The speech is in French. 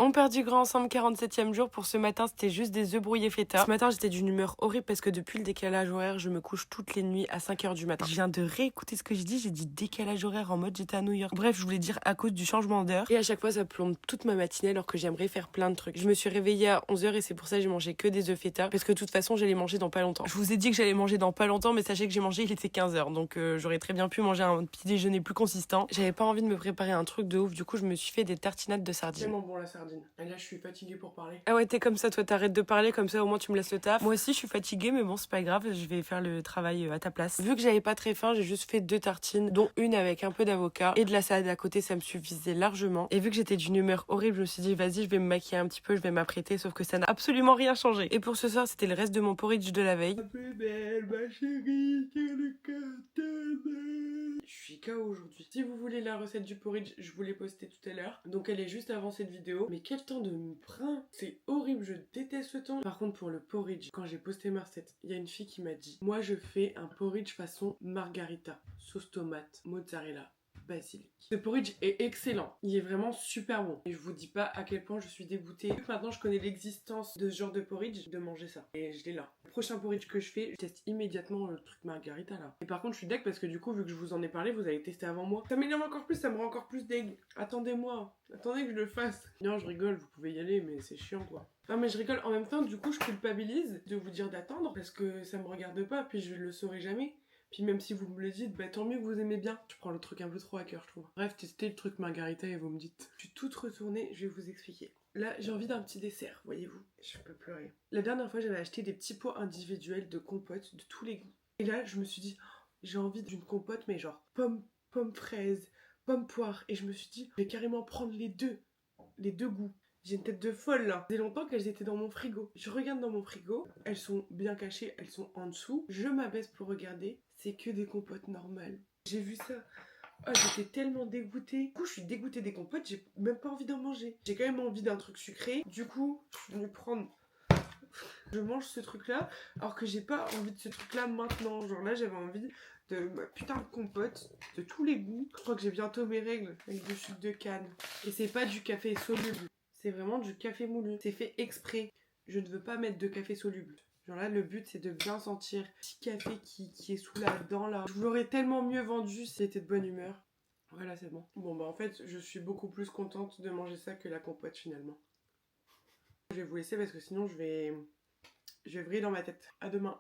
On perd du grand ensemble, 47e jour. Pour ce matin, c'était juste des œufs brouillés feta. Ce matin, j'étais d'une humeur horrible parce que depuis le décalage horaire, je me couche toutes les nuits à 5h du matin. Je viens de réécouter ce que j'ai dit décalage horaire en mode j'étais à New York. Bref, je voulais dire à cause du changement d'heure. Et à chaque fois, ça plombe toute ma matinée alors que j'aimerais faire plein de trucs. Je me suis réveillée à 11h et c'est pour ça que j'ai mangé que des œufs feta parce que de toute façon, j'allais manger dans pas longtemps. Je vous ai dit que j'allais manger dans pas longtemps, mais sachez que j'ai mangé, il était 15h. Donc j'aurais très bien pu manger un petit déjeuner plus consistant. J'avais pas envie de me préparer un truc de ouf, du coup, je me suis fait des tartinades de sardines. Tellement bon la sardine. Et là, je suis fatiguée pour parler. Ah ouais, t'es comme ça, toi, t'arrêtes de parler, comme ça au moins tu me laisses le taf. Moi aussi, je suis fatiguée, mais bon, c'est pas grave, je vais faire le travail à ta place. Vu que j'avais pas très faim, j'ai juste fait 2 tartines, dont une avec un peu d'avocat et de la salade à côté, ça me suffisait largement. Et vu que j'étais d'une humeur horrible, je me suis dit, vas-y, je vais me maquiller un petit peu, je vais m'apprêter, sauf que ça n'a absolument rien changé. Et pour ce soir, c'était le reste de mon porridge de la veille. Plus belle, ma chérie, sur le carton. Je suis KO aujourd'hui. Si vous voulez la recette du porridge, je vous l'ai postée tout à l'heure. Donc elle est juste avant cette vidéo. Mais quel temps de me prend. C'est horrible, je déteste ce temps. Par contre, pour le porridge, quand j'ai posté ma recette, il y a une fille qui m'a dit, moi je fais un porridge façon margarita, sauce tomate, mozzarella, basilic. Ce porridge est excellent, il est vraiment super bon. Et je vous dis pas à quel point je suis dégoûtée. Maintenant je connais l'existence de ce genre de porridge, de manger ça. Et je l'ai là. Le prochain porridge que je fais, je teste immédiatement le truc margarita là. Et par contre je suis deg parce que du coup vu que je vous en ai parlé, vous allez tester avant moi. Ça m'énerve encore plus, ça me rend encore plus deg. Attendez-moi, attendez que je le fasse. Non je rigole, vous pouvez y aller mais c'est chiant quoi. Non mais je rigole, en même temps du coup je culpabilise de vous dire d'attendre parce que ça me regarde pas puis je le saurai jamais. Puis même si vous me le dites, bah tant mieux que vous aimez bien. Je prends le truc un peu trop à cœur, je trouve. Bref, testez le truc margarita et vous me dites. Je suis toute retournée, je vais vous expliquer. Là, j'ai envie d'un petit dessert, voyez-vous. Je peux pleurer. La dernière fois, j'avais acheté des petits pots individuels de compote de tous les goûts. Et là, je me suis dit, oh, j'ai envie d'une compote, mais genre pomme fraise, pomme poire. Et je me suis dit, je vais carrément prendre les deux goûts. J'ai une tête de folle là. Ça fait longtemps qu'elles étaient dans mon frigo. Je regarde dans mon frigo, elles sont bien cachées, elles sont en dessous. Je m'abaisse pour regarder, c'est que des compotes normales. J'ai vu ça. Oh, j'étais tellement dégoûtée. Du coup, je suis dégoûtée des compotes, j'ai même pas envie d'en manger. J'ai quand même envie d'un truc sucré. Du coup, je suis venue prendre. Je mange ce truc là, alors que j'ai pas envie de ce truc là maintenant. Genre là, j'avais envie de ma putain de compote, de tous les goûts. Je crois que j'ai bientôt mes règles avec du sucre de canne. Et c'est pas du café soluble. C'est vraiment du café moulu. C'est fait exprès. Je ne veux pas mettre de café soluble. Genre là, le but, c'est de bien sentir petit café qui est sous la dent là. Je vous l'aurais tellement mieux vendu si c'était de bonne humeur. Voilà, c'est bon. Bon, bah en fait, je suis beaucoup plus contente de manger ça que la compote finalement. Je vais vous laisser parce que sinon, je vais vriller dans ma tête. À demain.